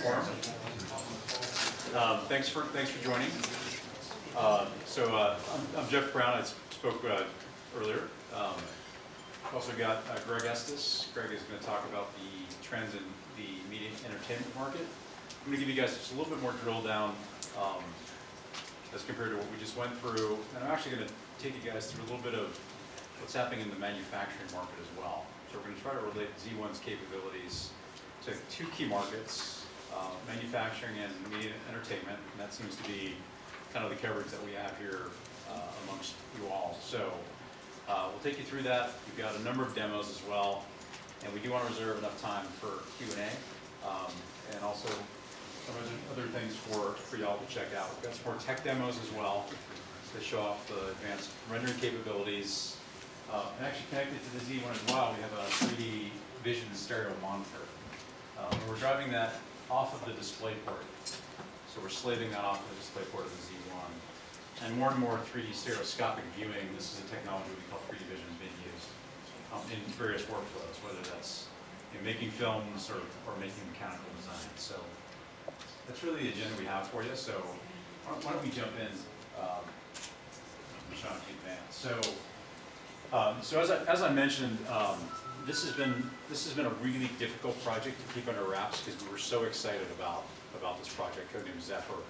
forum. Thanks for joining. I'm Jeff Brown. I spoke earlier. Also got Greg Estes. Greg is going to talk about the trends in the media entertainment market. I'm going to give you guys just a little bit more drill down as compared to what we just went through. And I'm actually going to take you guys through a little bit of what's happening in the manufacturing market as well. So we're going to try to relate Z1's capabilities to two key markets, manufacturing and media entertainment. And that seems to be kind of the coverage that we have here amongst you all. So we'll take you through that. We've got a number of demos as well. And we do want to reserve enough time for Q&A and also some other things for y'all to check out. We've got some more tech demos as well to show off the advanced rendering capabilities. And actually connected to the Z1 as well, we have a 3D vision stereo monitor. We're driving that off of the display port. So we're slaving that off of the display port of the Z1. And more 3D stereoscopic viewing. This is a technology we call 3D vision is being used in various workflows, whether that's making films or making mechanical design. So that's really the agenda we have for you. So why don't we jump in, Sean, in advance. So as I mentioned, this has been a really difficult project to keep under wraps because we were so excited about this project, codenamed Zephyr.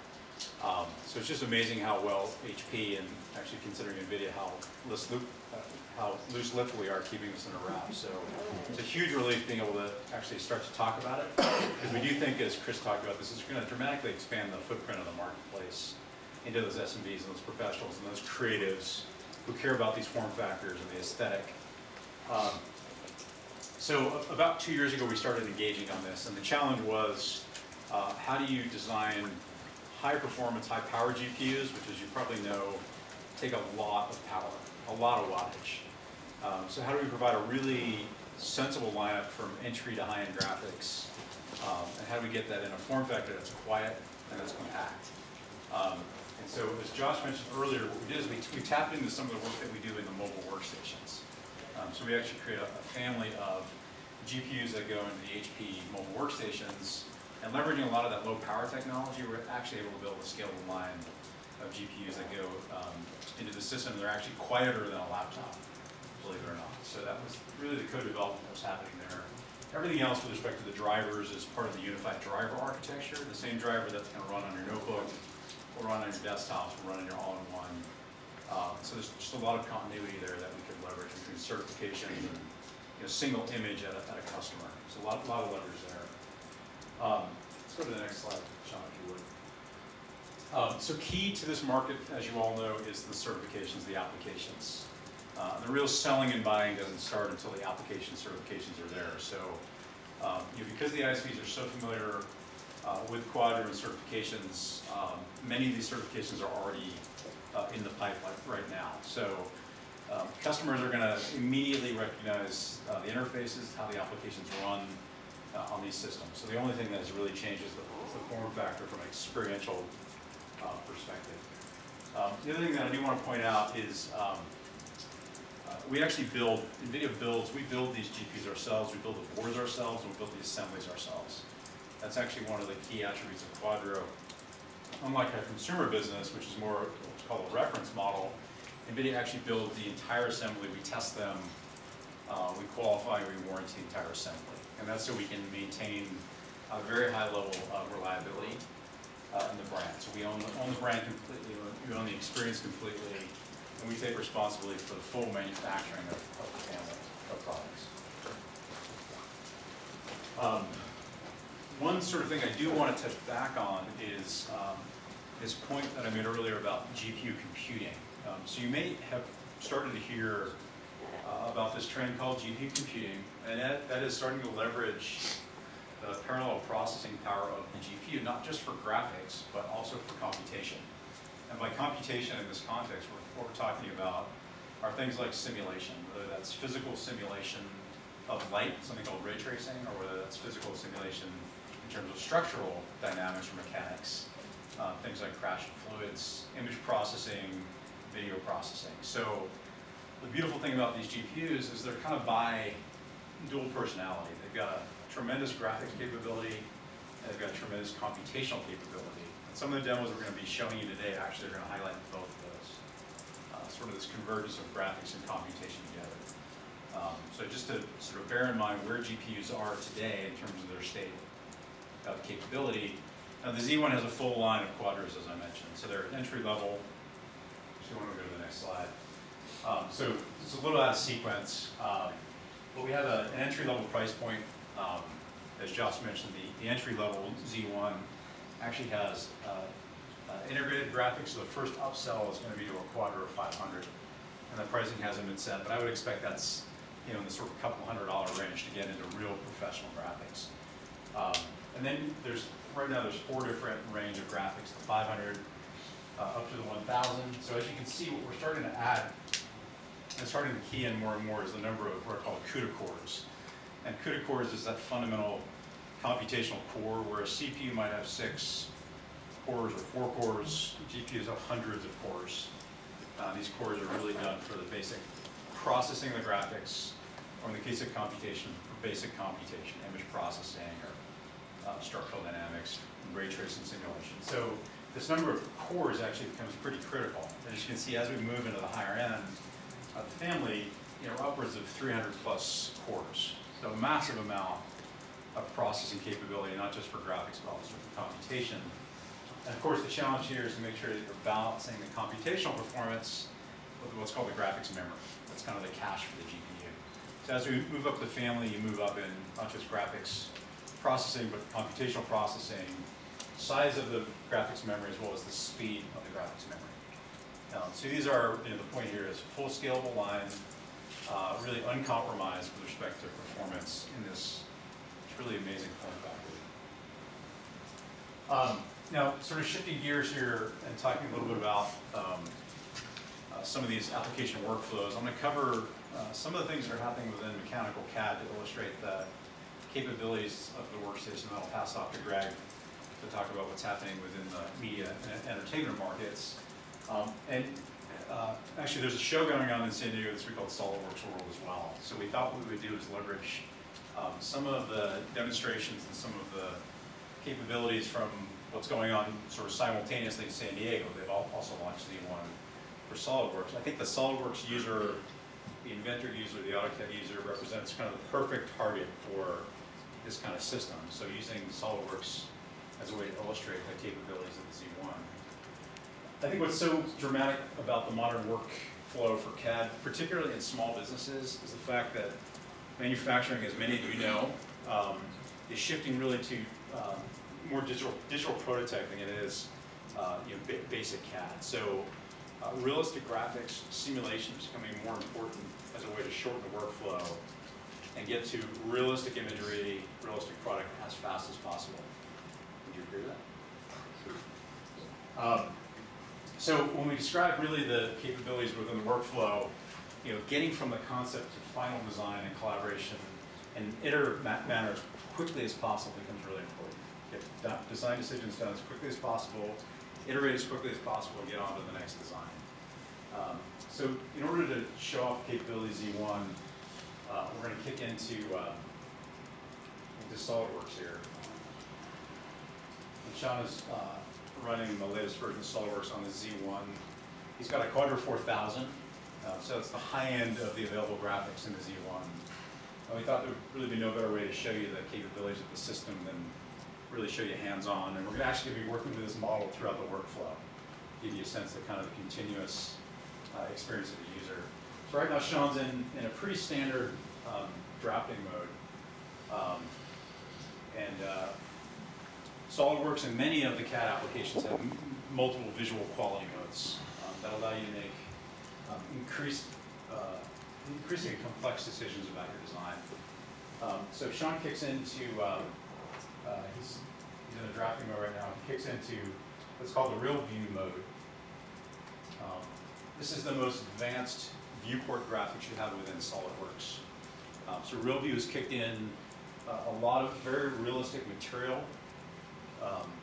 So it's just amazing how well HP and actually considering Nvidia how loose-lipped we are keeping this under wraps. So it's a huge relief being able to actually start to talk about it because we do think, as Chris talked about, this is going to dramatically expand the footprint of the marketplace into those SMBs and those professionals and those creatives who care about these form factors and the aesthetic. So about 2 years ago, we started engaging on this, and the challenge was how do you design high-performance, high-power GPUs, which, as you probably know, take a lot of power, a lot of wattage. So how do we provide a really sensible lineup from entry to high-end graphics, and how do we get that in a form factor that's quiet and that's compact? And so, as Josh mentioned earlier, what we did is we tapped into some of the work that we do in the mobile workstations. So we actually create a family of GPUs that go into the HP mobile workstations, and leveraging a lot of that low power technology, we're actually able to build a scalable line of GPUs that go into the system. They're actually quieter than a laptop, believe it or not. So that was really the code development that was happening there. Everything else with respect to the drivers is part of the unified driver architecture. The same driver that's going to run on your notebook, will run on your desktops, will run on your all-in-one. So there's just a lot of continuity there that we could leverage between certifications and single image at a customer. So a lot of leverage there. Let's go to the next slide, Sean, if you would. So key to this market, as you all know, is the certifications, the applications. The real selling and buying doesn't start until the application certifications are there. So because the ISVs are so familiar with Quadro and certifications, many of these certifications are already in the pipeline right now. So customers are going to immediately recognize the interfaces, how the applications run on these systems. So the only thing that has really changed is the form factor from an experiential perspective. The other thing that I do want to point out is we actually build, Nvidia builds, we build these GPUs ourselves, we build the boards ourselves, and we build the assemblies ourselves. That's actually one of the key attributes of Quadro. Unlike our consumer business, which is more what's called a reference model, Nvidia actually builds the entire assembly. We test them, we qualify, we warranty the entire assembly. And that's so we can maintain a very high level of reliability in the brand. So we own the brand completely, we own the experience completely, and we take responsibility for the full manufacturing of the family of products. One sort of thing I do want to touch back on is this point that I made earlier about GPU computing. So you may have started to hear about this trend called GPU computing, and that is starting to leverage the parallel processing power of the GPU, not just for graphics, but also for computation. And by computation in this context, what we're talking about are things like simulation, whether that's physical simulation of light, something called ray tracing, or whether that's physical simulation in terms of structural dynamics or mechanics, things like crash of fluids, image processing, video processing. So the beautiful thing about these GPUs is they're kind of by dual personality. They've got a tremendous graphics capability, and they've got tremendous computational capability. And some of the demos we're going to be showing you today actually are going to highlight both of those. Sort of this convergence of graphics and computation together. So just to sort of bear in mind where GPUs are today in terms of their state of capability. Now the Z1 has a full line of quadros, as I mentioned. So they're entry level. Actually, want to go to the next slide. So it's a little out of sequence, but we have an entry level price point. As Josh mentioned, the entry level Z1 actually has integrated graphics. So the first upsell is going to be to a Quadro 500, and the pricing hasn't been set, but I would expect that's in the sort of couple $100 range to get into real professional graphics. And then right now there's 4 different range of graphics: the 500 up to the 1000. So as you can see, what we're starting to add and starting to key in more and more is the number of what are called CUDA cores. And CUDA cores is that fundamental computational core where a CPU might have 6 cores or 4 cores. GPUs have hundreds of cores. These cores are really done for the basic processing of the graphics, or in the case of computation, for basic computation, image processing, or structural dynamics, ray tracing simulation. So this number of cores actually becomes pretty critical. And as you can see, as we move into the higher end of the family, upwards of 300 plus cores. So a massive amount of processing capability, not just for graphics, but also for computation. And of course, the challenge here is to make sure that you're balancing the computational performance with what's called the graphics memory. That's kind of the cache for the GPU. So as we move up the family, you move up in not just graphics processing, but computational processing, size of the graphics memory, as well as the speed of the graphics memory. So these are, the point here is full scalable line, really uncompromised with respect to performance in this really amazing form factor. Now, sort of shifting gears here and talking a little bit about some of these application workflows, I'm going to cover some of the things that are happening within mechanical CAD to illustrate the capabilities of the workstation. I'll pass off to Greg to talk about what's happening within the media and entertainment markets. Actually, there's a show going on in San Diego this week called SolidWorks World as well. So we thought what we would do is leverage some of the demonstrations and some of the capabilities from what's going on sort of simultaneously in San Diego. They've also launched Z1 for SolidWorks. I think the SolidWorks user, the inventor user, the AutoCAD user represents kind of the perfect target for this kind of system. So using SolidWorks as a way to illustrate the capabilities of the Z1. I think what's so dramatic about the modern workflow for CAD, particularly in small businesses, is the fact that manufacturing, as many of you know, is shifting really to more digital prototyping than it is basic CAD. So realistic graphics, simulation is becoming more important as a way to shorten the workflow and get to realistic imagery, realistic product as fast as possible. Would you agree with that? So when we describe really the capabilities within the workflow, getting from the concept to final design and collaboration in iterative manner as quickly as possible becomes really important. Get design decisions done as quickly as possible, iterate as quickly as possible, and get on to the next design. So in order to show off capability Z1, we're going to kick into SolidWorks here. And Sean is running the latest version of SolidWorks on the Z1. He's got a Quadro 4000, so it's the high end of the available graphics in the Z1. And we thought there would really be no better way to show you the capabilities of the system than really show you hands-on. And we're going to actually be working with this model throughout the workflow, give you a sense of kind of the continuous experience of the user. So right now Sean's in a pretty standard drafting mode. SolidWorks and many of the CAD applications have multiple visual quality modes that allow you to make increasingly complex decisions about your design. So Sean kicks into, he's in a drafting mode right now, he kicks into what's called the real view mode. This is the most advanced viewport graphics you have within SolidWorks. So real view is kicked in a lot of very realistic material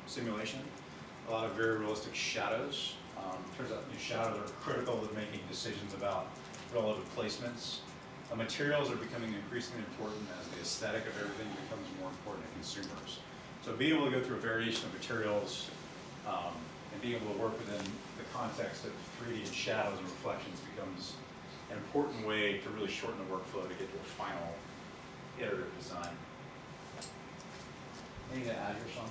simulation, a lot of very realistic shadows. Turns out shadows are critical to making decisions about relative placements. Materials are becoming increasingly important as the aesthetic of everything becomes more important to consumers. So being able to go through a variation of materials and being able to work within the context of 3D and shadows and reflections becomes an important way to really shorten the workflow to get to a final iterative design. Anything to add here, Sean?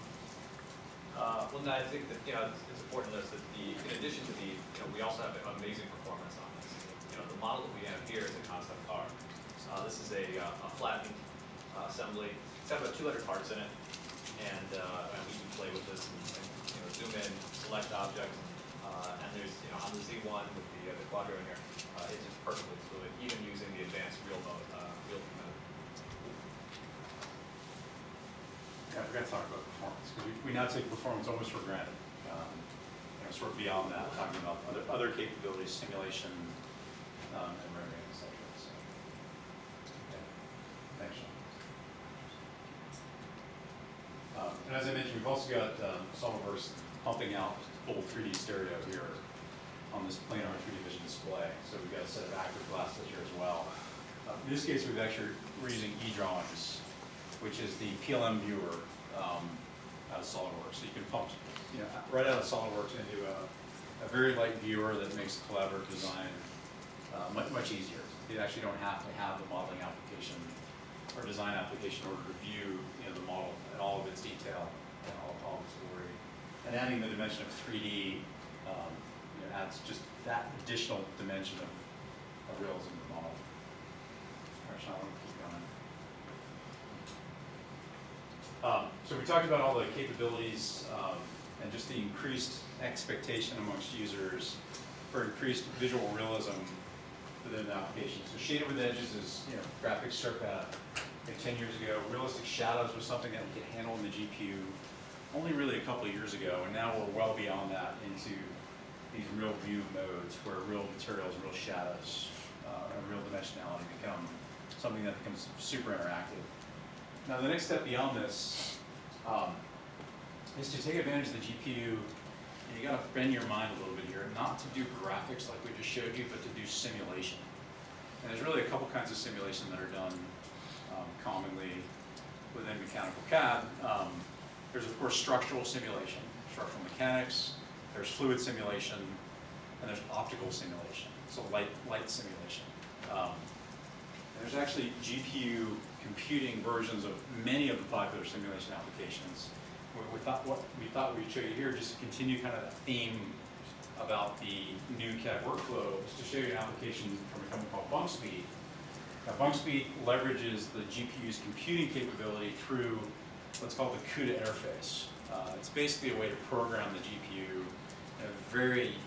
Well, no, I think that it's important to notice that in addition to we also have amazing performance on this. The model that we have here is a concept car. This is a flattened assembly. It's got about 200 parts in it, and we can play with this and zoom in, select objects, and there's on the Z1 with the quadro in here, it's just perfectly fluid, even using the advanced real mode. Yeah, I forgot to talk about performance, because we now take performance almost for granted. Sort of beyond that, talking about other capabilities, simulation, and rendering, et cetera. So, okay. Thanks, Sean. And as I mentioned, we've also got SolidWorks pumping out full 3D stereo here on this planar 3D vision display. So we've got a set of active glasses here as well. In this case, we're using eDrawings, which is the PLM viewer out of SolidWorks. So you can pump right out of SolidWorks into a very light viewer that makes collaborative design much easier. You actually don't have to have the modeling application or design application in order to view the model in all of its detail and all of its glory. And adding the dimension of 3D adds just that additional dimension of realism to the model. All right, Sean, I want to keep going. So we talked about all the capabilities and just the increased expectation amongst users for increased visual realism within the application. So shaded with edges is graphics circa 10 years ago. Realistic shadows was something that we could handle in the GPU only really a couple of years ago, and now we're well beyond that into these real view modes where real materials, real shadows, and real dimensionality become something that becomes super interactive. Now the next step beyond this is to take advantage of the GPU. You got to bend your mind a little bit here, not to do graphics like we just showed you, but to do simulation. And there's really a couple kinds of simulation that are done commonly within mechanical CAD. There's of course structural simulation, structural mechanics. There's fluid simulation, and there's optical simulation, so light simulation. And there's actually GPU computing versions of many of the popular simulation applications. What we thought we'd show you here, just to continue kind of that theme about the new CAD workflow, is to show you an application from a company called BunkSpeed. Now, BunkSpeed leverages the GPU's computing capability through what's called the CUDA interface. It's basically a way to program the GPU in a very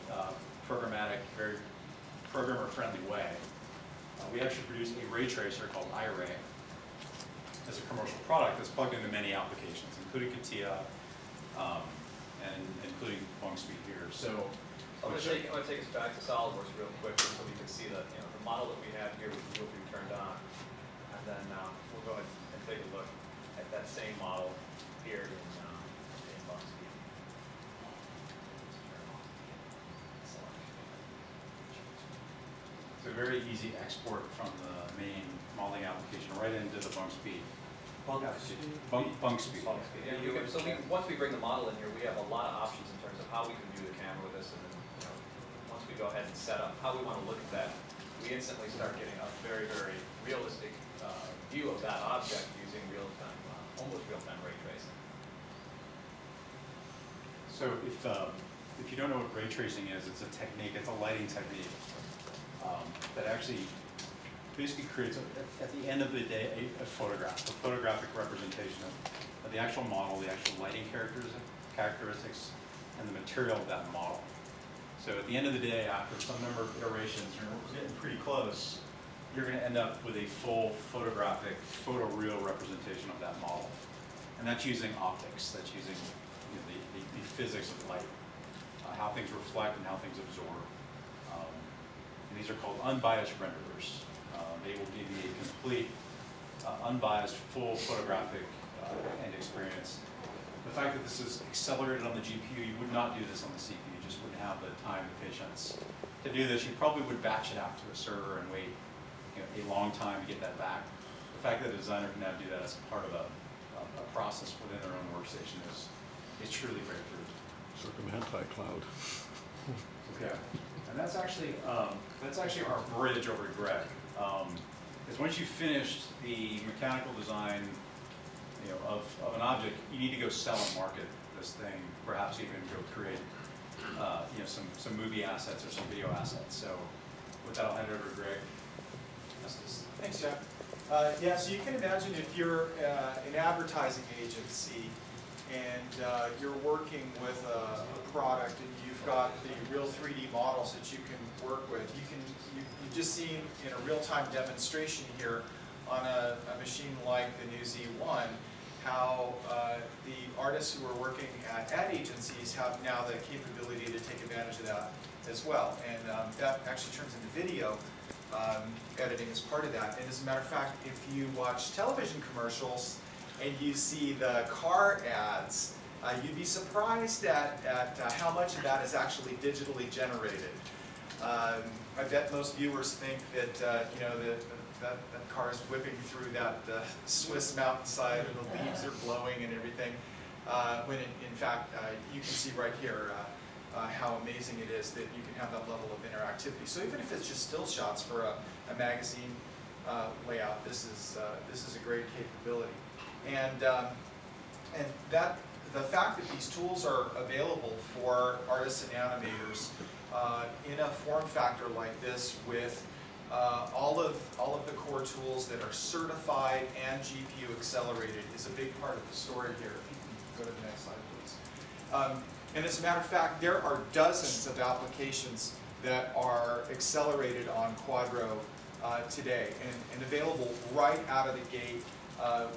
programmatic, very programmer-friendly way. We actually produce a ray tracer called iRay as a commercial product that's plugged into many applications, including CATIA and including BunkSpeed here. So I'm going to take us back to SolidWorks real quick so we can see that the model that we have here will be turned on, and then we'll go ahead and take a look at that same model here in BunkSpeed. It's a very easy export from the main modeling application right into the BunkSpeed. BunkSpeed. Yeah, once we bring the model in here, we have a lot of options in terms of how we can view the camera with this, and then once we go ahead and set up how we want to look at that, we instantly start getting a very, very realistic view of that object using real-time, almost real-time ray tracing. So if you don't know what ray tracing is, it's a technique, it's a lighting technique that actually basically creates, at the end of the day, a photographic representation of the actual model, the actual lighting characteristics, and the material of that model. So at the end of the day, after some number of iterations, you're getting pretty close, you're going to end up with a full photographic, photoreal representation of that model. And that's using optics, that's using the physics of light, how things reflect and how things absorb. And these are called unbiased renderers. They will give you a complete, unbiased, full photographic end experience. The fact that this is accelerated on the GPU, you would not do this on the CPU. You just wouldn't have the time and patience to do this. You probably would batch it out to a server and wait a long time to get that back. The fact that a designer can now do that as part of a a process within their own workstation is truly breakthrough. Circumhentai cloud. Okay, and that's actually our bridge over to Greg. Is once you've finished the mechanical design, of an object, you need to go sell and market this thing. Perhaps even go create, some movie assets or some video assets. So, with that, I'll hand it over to Greg. Thanks, Jeff. Yeah, so you can imagine if you're an advertising agency and you're working with a product and you've got the real 3D models that you can work with. You've just seen in a real-time demonstration here on a machine like the new Z1 how the artists who are working at ad agencies have now the capability to take advantage of that as well. And that actually turns into video editing as part of that. And as a matter of fact, if you watch television commercials and you see the car ads, you'd be surprised at how much of that is actually digitally generated. I bet most viewers think that that car is whipping through that Swiss mountainside and the leaves are blowing and everything, when in fact you can see right here how amazing it is that you can have that level of interactivity. So even if it's just still shots for a magazine layout, this is a great capability. And that the fact that these tools are available for artists and animators in a form factor like this with all of the core tools that are certified and GPU accelerated is a big part of the story here. If you can go to the next slide, please. And as a matter of fact, there are dozens of applications that are accelerated on Quadro today and available right out of the gate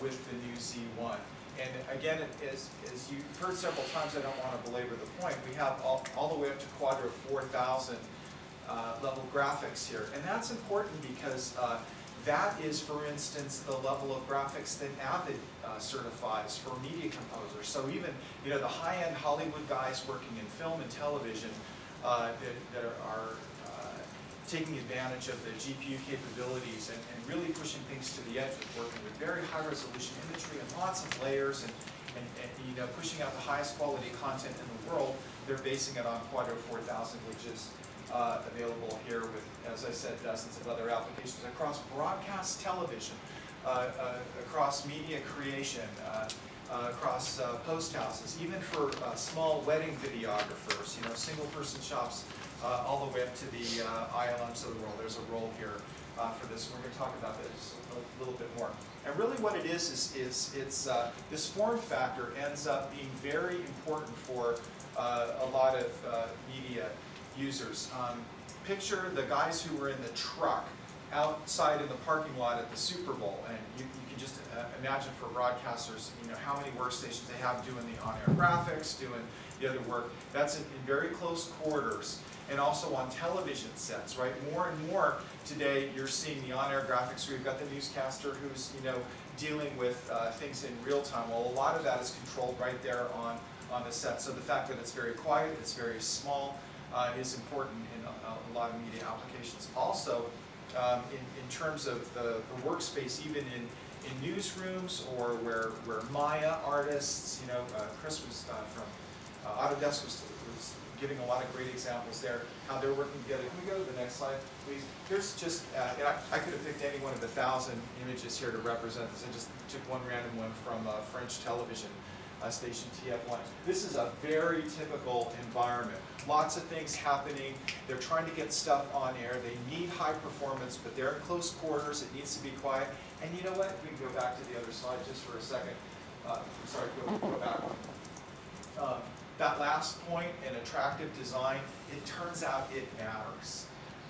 with the new Z1. And again, as you've heard several times, I don't want to belabor the point, we have all the way up to Quadro 4000 level graphics here. And that's important because that is, for instance, the level of graphics that Avid certifies for media composers. So even the high-end Hollywood guys working in film and television that are taking advantage of the GPU capabilities and really pushing things to the edge with working with very high-resolution imagery and lots of layers and pushing out the highest quality content in the world. They're basing it on Quadro 4000, which is available here with, as I said, dozens of other applications across broadcast television, across media creation, across post houses, even for small wedding videographers, single-person shops, all the way up to the ILMs of the world. There's a role here for this. We're going to talk about this a little bit more. And really what it is it's this form factor ends up being very important for a lot of media users. Picture the guys who were in the truck outside in the parking lot at the Super Bowl, and you can just imagine for broadcasters, how many workstations they have doing the on-air graphics, doing the other work. That's in very close quarters, and also on television sets, right? More and more today, you're seeing the on-air graphics. We've got the newscaster who's dealing with things in real time. Well, a lot of that is controlled right there on the set. So the fact that it's very quiet, it's very small, is important in a lot of media applications. Also, in terms of the workspace, even in newsrooms or where Maya artists, Chris was from Autodesk was giving a lot of great examples there, how they're working together. Can we go to the next slide, please? Here's just, and I could have picked any one of the 1,000 images here to represent this. I just took one random one from French television station TF1. This is a very typical environment. Lots of things happening. They're trying to get stuff on air. They need high performance, but they're in close quarters. It needs to be quiet. And you know what? We can go back to the other slide just for a second. Sorry, go back one. That last point in attractive design, it turns out it matters,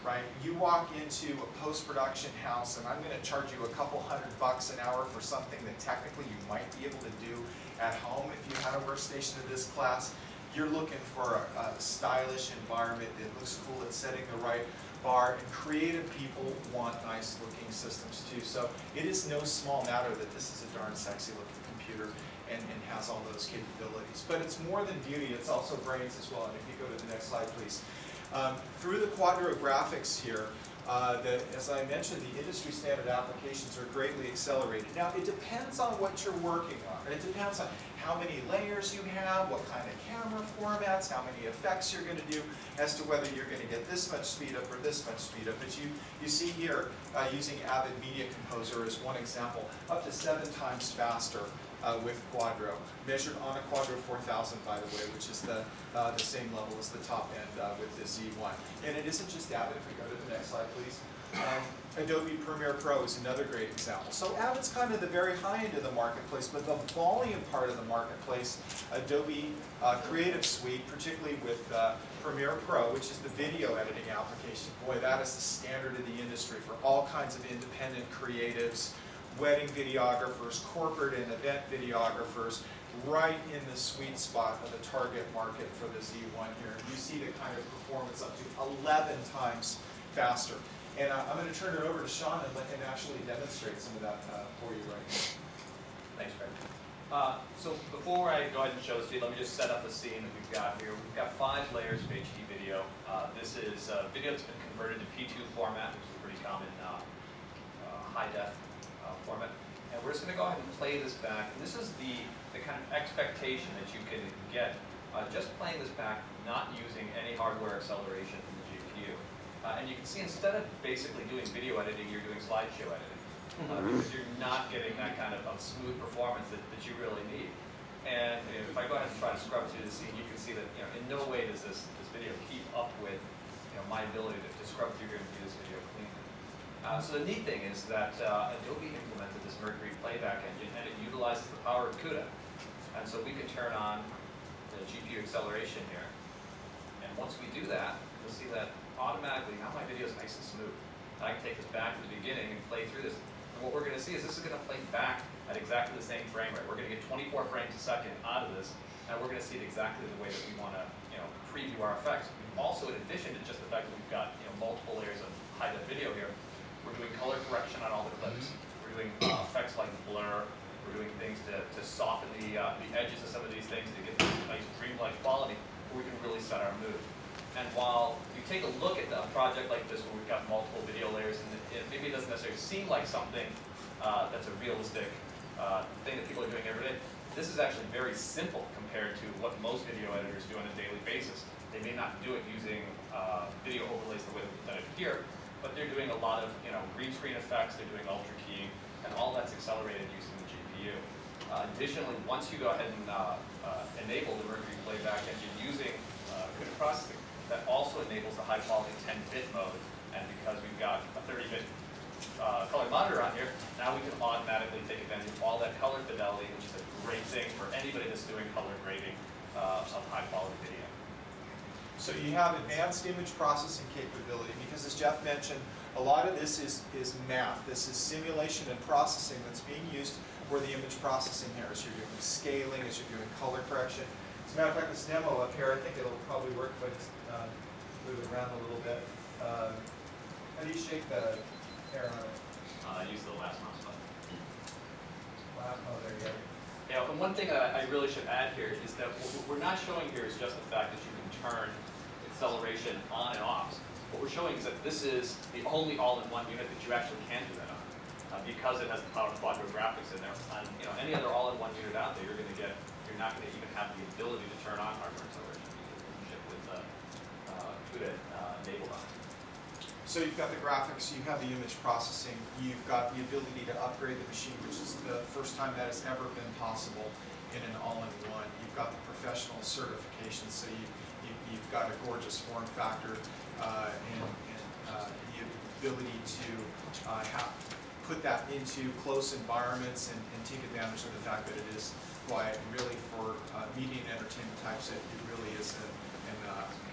right? You walk into a post-production house and I'm going to charge you a couple $100 an hour for something that technically you might be able to do at home if you had a workstation of this class. You're looking for a stylish environment that looks cool, it's setting the right bar, and creative people want nice looking systems too. So it is no small matter that this is a darn sexy looking computer and has all those capabilities. But it's more than beauty, it's also brains as well. And if you go to the next slide, please. Through the Quadro graphics here, As I mentioned, the industry standard applications are greatly accelerated. Now, it depends on what you're working on. It depends on how many layers you have, what kind of camera formats, how many effects you're going to do, as to whether you're going to get this much speed up or this much speed up. But you see here, using Avid Media Composer as one example, up to 7 times faster with Quadro, measured on a Quadro 4000, by the way, which is the same level as the top end with the Z1. And it isn't just Avid. If we go to the next slide, please. Adobe Premiere Pro is another great example. So Avid's kind of the very high end of the marketplace, but the volume part of the marketplace, Adobe Creative Suite, particularly with Premiere Pro, which is the video editing application. Boy, that is the standard of the industry for all kinds of independent creatives, wedding videographers, corporate and event videographers, right in the sweet spot of the target market for the Z1 here. You see the kind of performance up to 11 times faster. And I'm going to turn it over to Sean and let him actually demonstrate some of that for you right now. Thanks, Greg. So before I go ahead and show this to you, let me just set up the scene that we've got here. We've got 5 layers of HD video. This is video that's been converted to P2 format, which is a pretty common high-def format. And we're just going to go ahead and play this back. And this is the kind of expectation that you can get just playing this back, not using any hardware acceleration from the GPU. And you can see instead of basically doing video editing, you're doing slideshow editing. Because you're not getting that kind of smooth performance that you really need. And if I go ahead and try to scrub through the scene, you can see that in no way does this video keep up with my ability to scrub through here and do this video cleanly. So the neat thing is that Adobe implemented this Mercury playback engine, and it utilizes the power of CUDA. And so we can turn on the GPU acceleration here. And once we do that, you'll see that automatically now my video is nice and smooth. And I can take this back to the beginning and play through this. And what we're going to see is this is going to play back at exactly the same frame rate. We're going to get 24 frames a second out of this, and we're going to see it exactly the way that we want to preview our effects. Also, in addition to just the fact that we've got multiple layers of high-def video here, we're doing color correction on all the clips. We're doing effects like blur. We're doing things to soften the edges of some of these things to get this nice dreamlike quality where we can really set our mood. And while you take a look at a project like this where we've got multiple video layers and maybe it doesn't necessarily seem like something that's a realistic thing that people are doing every day, this is actually very simple compared to what most video editors do on a daily basis. They may not do it using video overlays the way that I here, but they're doing a lot of green screen effects, they're doing ultra keying, and all that's accelerated using the GPU. Additionally, once you go ahead and enable the Mercury playback engine using CUDA processing, that also enables the high-quality 10-bit mode, and because we've got a 30-bit color monitor on here, now we can automatically take advantage of all that color fidelity, which is a great thing for anybody that's doing color grading of high-quality video. So you have advanced image processing capability, because as Jeff mentioned, a lot of this is math. This is simulation and processing that's being used for the image processing here, as you're doing scaling, as you're doing color correction. As a matter of fact, this demo up here, I think it'll probably work if I just move it around a little bit. How do you shake the hair on it? Use the last mouse button. Wow, oh, there you go. Yeah, and one thing I really should add here is that what we're not showing here is just the fact that you can turn acceleration on and off. What we're showing is that this is the only all-in-one unit that you actually can do that on, because it has the power of Quadro graphics in there. On any other all-in-one unit out there, you're not going to even have the ability to turn on hardware acceleration because it doesn't ship with CUDA enabled on it. So you've got the graphics, you have the image processing, you've got the ability to upgrade the machine, which is the first time that has ever been possible in an all-in-one. You've got the professional certification, so you've got a gorgeous form factor and the ability to put that into close environments and take advantage of the fact that it is quiet. Really, for media and entertainment types, it really is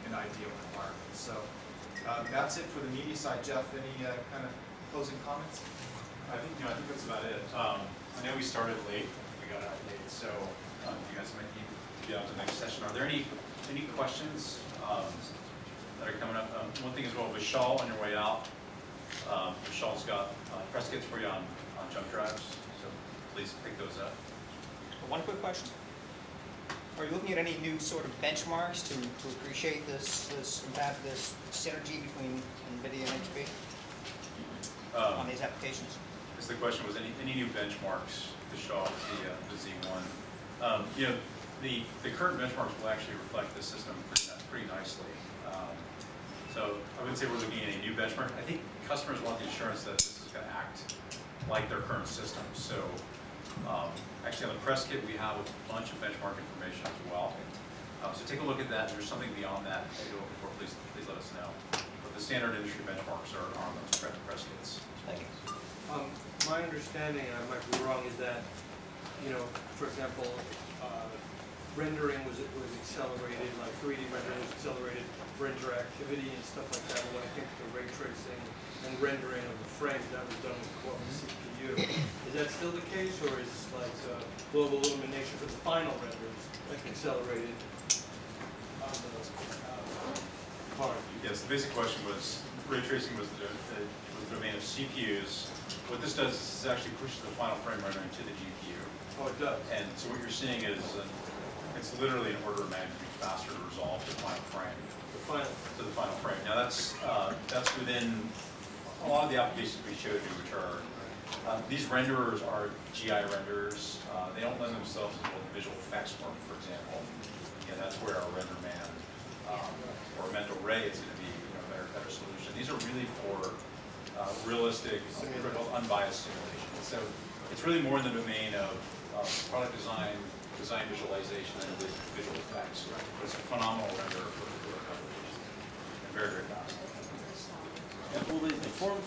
an ideal environment. So that's it for the media side. Jeff, any kind of closing comments? I think that's about it. I know we started late. We got out late, so you guys might need to get out to the next session. Are there any questions that are coming up? One thing as well, Vishal, on your way out, Vishal's got press kits for you on jump drives, so please pick those up. One quick question. Are you looking at any new sort of benchmarks to appreciate this synergy between Nvidia and HP? on these applications? So the question was any new benchmarks to show off the Z1. You know, the current benchmarks will actually reflect the system pretty nicely. So I wouldn't say we're looking at a new benchmark. I think customers want the assurance that this is going to act like their current system. So actually on the press kit we have a bunch of benchmark information as well. So take a look at that. If there's something beyond that you're looking for, please let us know. But the standard industry benchmarks are on those press kits. Thank you. My understanding, and I might be wrong, is that, you know, for example, rendering was accelerated, like 3D rendering was accelerated for interactivity and stuff like that. But when it came to ray tracing and rendering of the frames, that was done with the CPU. Is that still the case, or is like global illumination for the final renders like accelerated on the part? Yes, the basic question was ray tracing was the domain of CPUs. What this does is it actually pushes the final frame rendering to the GPU. Oh, it does. And so what you're seeing is it's literally an order of magnitude faster to resolve the final frame. To the final frame. Now that's within a lot of the applications we showed you, which are these renderers are GI renderers. They don't lend themselves to visual effects work, for example. Yeah, that's where our render man or mental ray is going to be a better solution. These are really for realistic, critical, unbiased simulation. So it's really more in the domain of product design visualization, and visual effects. But it's a phenomenal render for applications, and very, very fast. Will the form